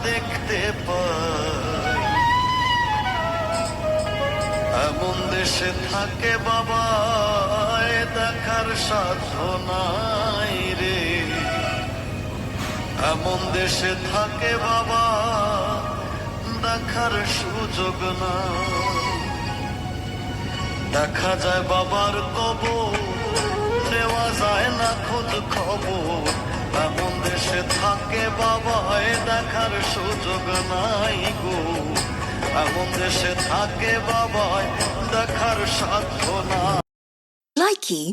দেখতে পাই। এমন দেশে থাকে বাবা দেখার সাধ্য নাই রে। এমন দেশে থাকে বাবা দেখার সুযোগ নাই। দেখা যায় বাবার কবর, দেওয়া যায় না খোঁজ খবর। এমন দেশে থাকে বাবায় দেখার সুযোগ নাই গো। এমন দেশে থাকে বাবায় দেখার সাধ্য নাই। Likey